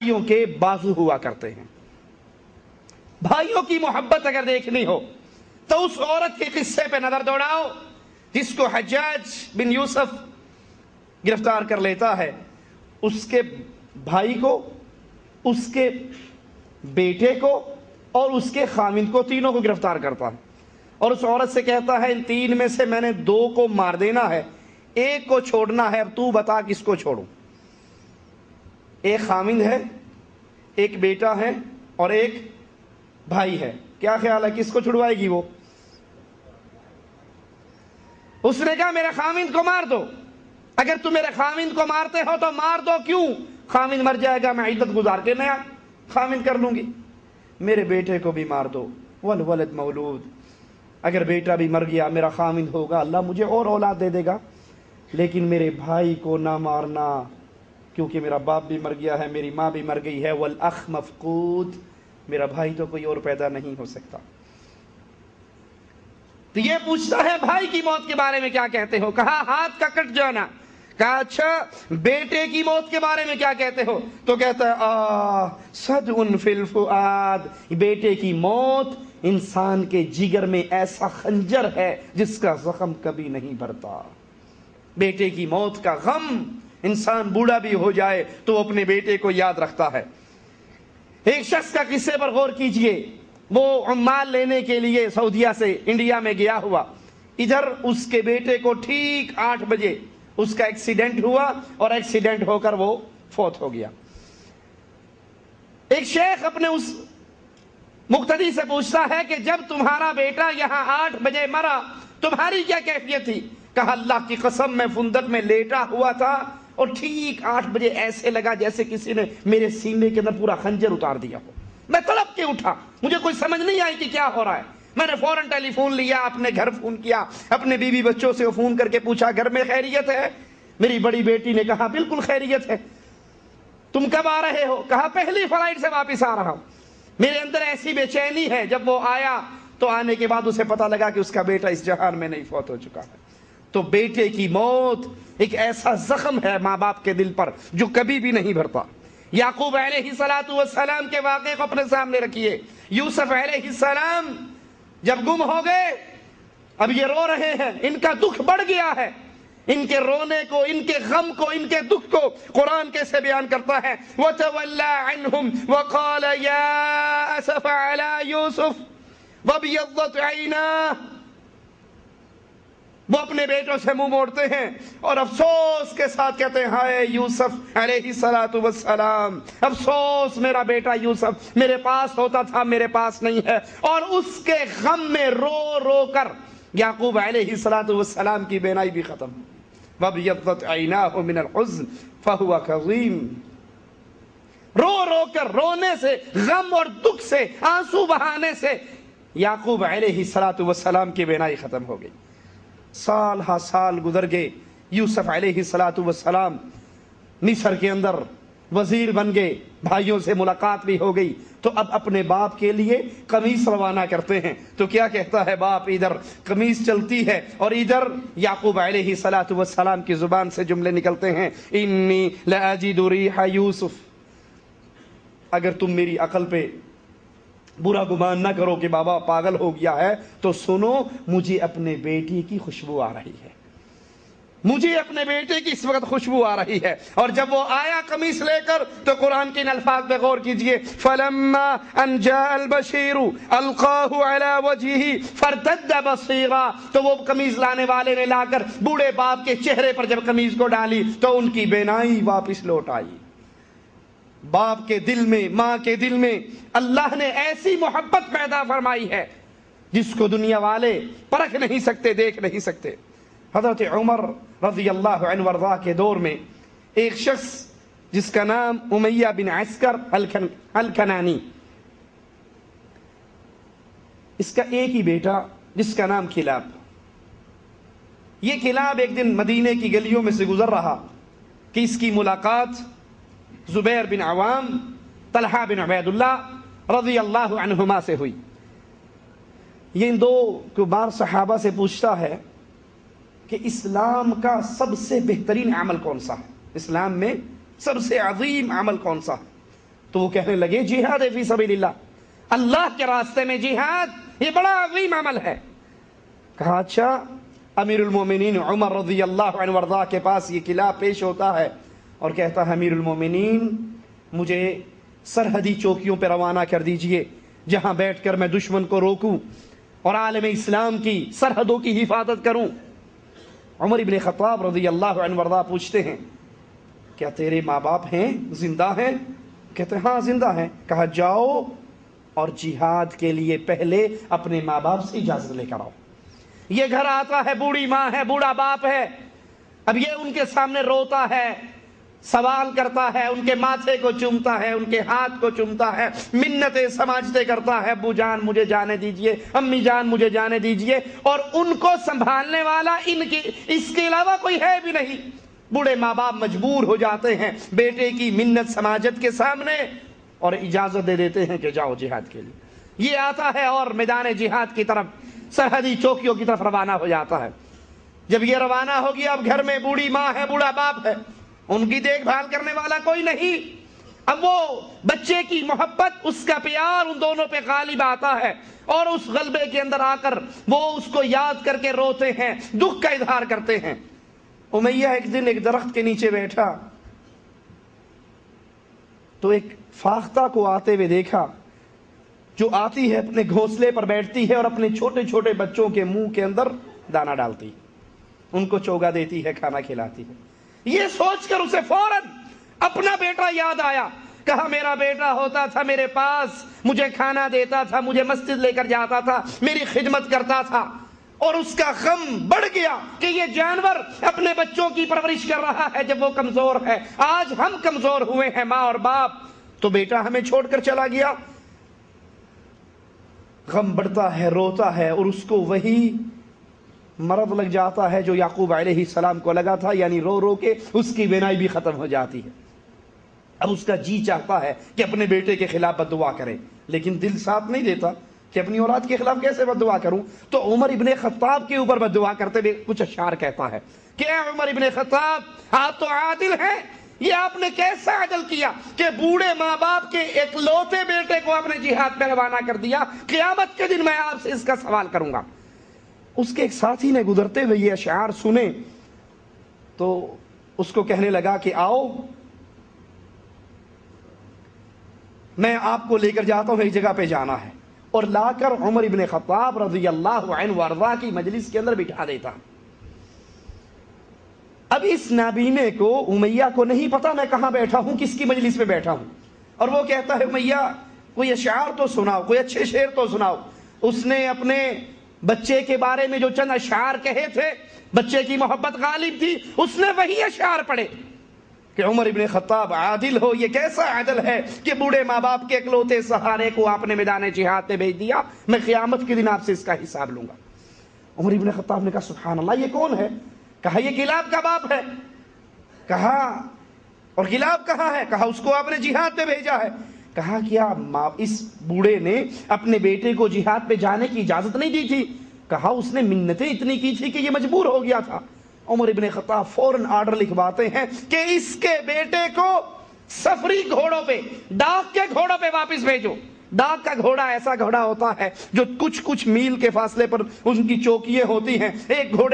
بھائیوں کے بازو ہوا کرتے ہیں۔ بھائیوں کی محبت اگر دیکھنی ہو تو اس عورت کے قصے پہ نظر دوڑاؤ جس کو حجاج بن یوسف گرفتار کر لیتا ہے، اس کے بھائی کو، اس کے بیٹے کو اور اس کے خامند کو، تینوں کو گرفتار کرتا ہے اور اس عورت سے کہتا ہے ان تین میں سے میں نے دو کو مار دینا ہے، ایک کو چھوڑنا ہے، اب تو بتا کس کو چھوڑوں۔ ایک خامند ہے، ایک بیٹا ہے اور ایک بھائی ہے، کیا خیال ہے کس کو چھڑوائے گی وہ؟ اس نے کہا میرے خامند کو مار دو، اگر تم میرے خامند کو مارتے ہو تو مار دو، کیوں؟ خامند مر جائے گا، میں عدت گزار کے نیا خامند کر لوں گی۔ میرے بیٹے کو بھی مار دو، والولد مولود، اگر بیٹا بھی مر گیا میرا خامند ہوگا، اللہ مجھے اور اولاد دے دے گا، لیکن میرے بھائی کو نہ مارنا کیونکہ میرا باپ بھی مر گیا ہے، میری ماں بھی مر گئی ہے، والاخ مفقود، میرا بھائی تو کوئی اور پیدا نہیں ہو سکتا۔ تو یہ پوچھتا ہے بھائی کی موت کے بارے میں کیا کہتے ہو؟ کہا ہاتھ کا کٹ جانا۔ کہا اچھا بیٹے کی موت کے بارے میں کیا کہتے ہو؟ تو کہتا ہے صدع فی الفؤاد، بیٹے کی موت انسان کے جگر میں ایسا خنجر ہے جس کا زخم کبھی نہیں بھرتا۔ بیٹے کی موت کا غم، انسان بوڑھا بھی ہو جائے تو اپنے بیٹے کو یاد رکھتا ہے۔ ایک شخص کا قصے پر غور کیجئے، وہ عمال لینے کے لیے سعودیہ سے انڈیا میں گیا ہوا، ادھر اس کے بیٹے کو ٹھیک 8 بجے اس کا ایکسیڈنٹ ہوا اور ایکسیڈنٹ ہو کر وہ فوت ہو گیا۔ ایک شیخ اپنے اس مقتدی سے پوچھتا ہے کہ جب تمہارا بیٹا یہاں 8 بجے مرا تمہاری کیا کیفیت تھی؟ کہا اللہ کی قسم میں فندق میں لیٹا ہوا تھا اور ٹھیک 8 بجے ایسے لگا جیسے کسی نے میرے سینے کے اندر پورا خنجر اتار دیا ہو، میں تڑپ کے اٹھا، مجھے کوئی سمجھ نہیں آئی کہ کیا ہو رہا ہے۔ میں نے فوراً ٹیلی فون لیا، اپنے گھر فون کیا، اپنے بیوی بچوں سے فون کر کے پوچھا گھر میں خیریت ہے؟ میری بڑی بیٹی نے کہا بالکل خیریت ہے۔ تم کب آ رہے ہو؟ کہا پہلی فلائٹ سے واپس آ رہا ہوں۔ میرے اندر ایسی بے چینی ہے، جب وہ آیا تو آنے کے بعد اسے پتا لگا کہ اس کا بیٹا اس جہان میں نہیں، فوت ہو چکا ہے۔ تو بیٹے کی موت ایک ایسا زخم ہے ماں باپ کے دل پر جو کبھی بھی نہیں بھرتا۔ یعقوب علیہ السلام کے واقعے کو اپنے سامنے رکھیے۔ یوسف علیہ السلام جب گم ہو گئے، اب یہ رو رہے ہیں، ان کا دکھ بڑھ گیا ہے، ان کے رونے کو، ان کے غم کو، ان کے دکھ کو قرآن کیسے بیان کرتا ہے؟ وَتَوَلَّى عَنْهُمْ وَقَالَ يَا أَسَفَ عَلَى يُوسُفَ وَابْيَضَّتْ عَيْنَاهُ، وہ اپنے بیٹوں سے منہ موڑتے ہیں اور افسوس کے ساتھ کہتے ہیں ہائے یوسف علیہ السلام، افسوس میرا بیٹا یوسف میرے پاس ہوتا تھا، میرے پاس نہیں ہے۔ اور اس کے غم میں رو رو کر یعقوب علیہ السلام کی بینائی بھی ختم۔ وَابْيَضَّتْ عَيْنَاهُ مِنَ الْحُزْنِ فَهُوَ كَظِيمٌ، رو رو کر، رونے سے، غم اور دکھ سے، آنسو بہانے سے یعقوب علیہ السلام کی بینائی ختم ہو گئی۔ سال ہا سال گزر گئے، یوسف علیہ السلام مصر کے اندر وزیر بن گئے، بھائیوں سے ملاقات بھی ہو گئی، تو اب اپنے باپ کے لیے قمیص روانہ کرتے ہیں۔ تو کیا کہتا ہے باپ؟ ادھر قمیص چلتی ہے اور ادھر یعقوب علیہ السلام کی زبان سے جملے نکلتے ہیں، انی لاجد ریح یوسف، اگر تم میری عقل پہ برا گمان نہ کرو کہ بابا پاگل ہو گیا ہے تو سنو، مجھے اپنے بیٹی کی خوشبو آ رہی ہے، مجھے اپنے بیٹے کی اس وقت خوشبو آ رہی ہے۔ اور جب وہ آیا قمیص لے کر تو قرآن کے ان الفاظ پہ غور کیجئے، فَلَمَّا أَنْ جَاءَ الْبَشِيرُ أَلْقَاهُ عَلَى وَجْهِهِ فَارْتَدَّ بَصِيرًا، تو وہ قمیص لانے والے نے لا کر بوڑھے باپ کے چہرے پر جب قمیص کو ڈالی تو ان کی بینائی واپس لوٹ آئی۔ باپ کے دل میں، ماں کے دل میں اللہ نے ایسی محبت پیدا فرمائی ہے جس کو دنیا والے پرکھ نہیں سکتے، دیکھ نہیں سکتے۔ حضرت عمر رضی اللہ عنہ وارضاہ کے دور میں ایک شخص جس کا نام امیہ بن عسکر الکنانی، اس کا ایک ہی بیٹا جس کا نام کلاب، یہ کلاب ایک دن مدینے کی گلیوں میں سے گزر رہا کہ اس کی ملاقات زبیر بن عوام، طلحہ بن عبید اللہ رضی اللہ عنہما سے ہوئی۔ یہ ان دو کبار صحابہ سے پوچھتا ہے کہ اسلام کا سب سے بہترین عمل کون سا ہے، اسلام میں سب سے عظیم عمل کون سا ہے؟ تو وہ کہنے لگے جہاد فی سبیل اللہ، اللہ کے راستے میں جہاد یہ بڑا عظیم عمل ہے۔ کہا اچھا، امیر المومنین عمر رضی اللہ عنہ وارضاہ کے پاس یہ قلعہ پیش ہوتا ہے اور کہتا ہے امیر المومنین مجھے سرحدی چوکیوں پہ روانہ کر دیجئے جہاں بیٹھ کر میں دشمن کو روکوں اور عالم اسلام کی سرحدوں کی حفاظت کروں۔ عمر ابن خطاب رضی اللہ عنہ وارضاہ پوچھتے ہیں کیا تیرے ماں باپ ہیں، زندہ ہیں؟ کہتے ہیں ہاں زندہ ہیں۔ کہا جاؤ اور جہاد کے لیے پہلے اپنے ماں باپ سے اجازت لے کر آؤ۔ یہ گھر آتا ہے، بوڑھی ماں ہے، بوڑھا باپ ہے، اب یہ ان کے سامنے روتا ہے، سوال کرتا ہے، ان کے ماتھے کو چومتا ہے، ان کے ہاتھ کو چومتا ہے، منتیں سماجتیں کرتا ہے، ابو جان مجھے جانے دیجئے، امی جان مجھے جانے دیجئے، اور ان کو سنبھالنے والا اس کے علاوہ کوئی ہے بھی نہیں۔ بوڑھے ماں باپ مجبور ہو جاتے ہیں بیٹے کی منت سماجت کے سامنے اور اجازت دے دیتے ہیں کہ جاؤ جہاد کے لیے۔ یہ آتا ہے اور میدان جہاد کی طرف، سرحدی چوکیوں کی طرف روانہ ہو جاتا ہے۔ جب یہ روانہ ہو گیا، اب گھر میں بوڑھی ماں ہے، بوڑھا باپ ہے، ان کی دیکھ بھال کرنے والا کوئی نہیں۔ اب وہ بچے کی محبت، اس کا پیار ان دونوں پہ غالب آتا ہے اور اس غلبے کے اندر آ کر وہ اس کو یاد کر کے روتے ہیں، دکھ کا اظہار کرتے ہیں۔ امیہ ایک دن ایک درخت کے نیچے بیٹھا تو ایک فاختہ کو آتے ہوئے دیکھا جو آتی ہے، اپنے گھونسلے پر بیٹھتی ہے اور اپنے چھوٹے چھوٹے بچوں کے منہ کے اندر دانا ڈالتی، ان کو چوگا دیتی ہے، کھانا کھلاتی ہے۔ یہ سوچ کر اسے فوراً اپنا بیٹا یاد آیا۔ کہا میرا بیٹا ہوتا تھا میرے پاس، مجھے کھانا دیتا تھا، مجھے مسجد لے کر جاتا تھا، میری خدمت کرتا تھا، اور اس کا غم بڑھ گیا کہ یہ جانور اپنے بچوں کی پرورش کر رہا ہے جب وہ کمزور ہے۔ آج ہم کمزور ہوئے ہیں، ماں اور باپ، تو بیٹا ہمیں چھوڑ کر چلا گیا۔ غم بڑھتا ہے، روتا ہے، اور اس کو وہی مرض لگ جاتا ہے جو یعقوب علیہ السلام کو لگا تھا، یعنی رو رو کے اس کی بینائی بھی ختم ہو جاتی ہے۔ اب اس کا جی چاہتا ہے کہ اپنے بیٹے کے خلاف بد دعا کرے، لیکن دل ساتھ نہیں دیتا کہ اپنی اولاد کے خلاف کیسے بد دعا کروں۔ تو عمر ابن خطاب کے اوپر بد دعا کرتے ہوئے کچھ اشعار کہتا ہے کہ اے عمر ابن خطاب، آپ تو عادل ہیں، یہ آپ نے کیسا عدل کیا کہ بوڑھے ماں باپ کے اکلوتے بیٹے کو آپ نے جہاد پہ روانہ کر دیا۔ قیامت کے دن میں آپ سے اس کا سوال کروں گا۔ اس کے ایک ساتھی نے گزرتے ہوئے یہ اشعار سنے تو اس کو کہنے لگا کہ آؤ میں آپ کو لے کر جاتا ہوں، ایک جگہ پہ جانا ہے، اور لا کر عمر ابن خطاب رضی اللہ عنہ وارضاہ کی مجلس کے اندر بٹھا دیتا۔ اب اس نابینے کو، امیہ کو نہیں پتا میں کہاں بیٹھا ہوں، کس کی مجلس میں بیٹھا ہوں، اور وہ کہتا ہے امیہ کوئی اشعار تو سناؤ، کوئی اچھے شعر تو سناؤ۔ اس نے اپنے بچے کے بارے میں جو چند اشعار کہے تھے، بچے کی محبت غالب تھی، اس نے وہی اشعار پڑھے کہ عمر ابن خطاب عادل ہو، یہ کیسا عدل ہے کہ بوڑھے ماں باپ کے اکلوتے سہارے کو آپ نے میدان جہاد پہ بھیج دیا، میں قیامت کے دن آپ سے اس کا حساب لوں گا۔ عمر ابن خطاب نے کہا سبحان اللہ، یہ کون ہے؟ کہا یہ کلاب کا باپ ہے۔ کہا اور کلاب کہاں ہے؟ کہا اس کو آپ نے جہاد پہ بھیجا ہے۔ کہا کیا اس بوڑھے نے اپنے بیٹے کو جہاد پہ جانے کی اجازت نہیں دی تھی؟ کہا اس نے منتیں اتنی کی تھی کہ یہ مجبور ہو گیا تھا۔ عمر ابن خطاب فوراً آرڈر لکھواتے ہیں کہ اس کے بیٹے کو سفری گھوڑوں پہ، ڈاک کے گھوڑوں پہ واپس بھیجو۔ ڈاک کا گھوڑا ایسا گھوڑا ہوتا ہے جو کچھ میل کے فاصلے پر ان کی چوکیاں ہوتی ہیں، ایک گھوڑے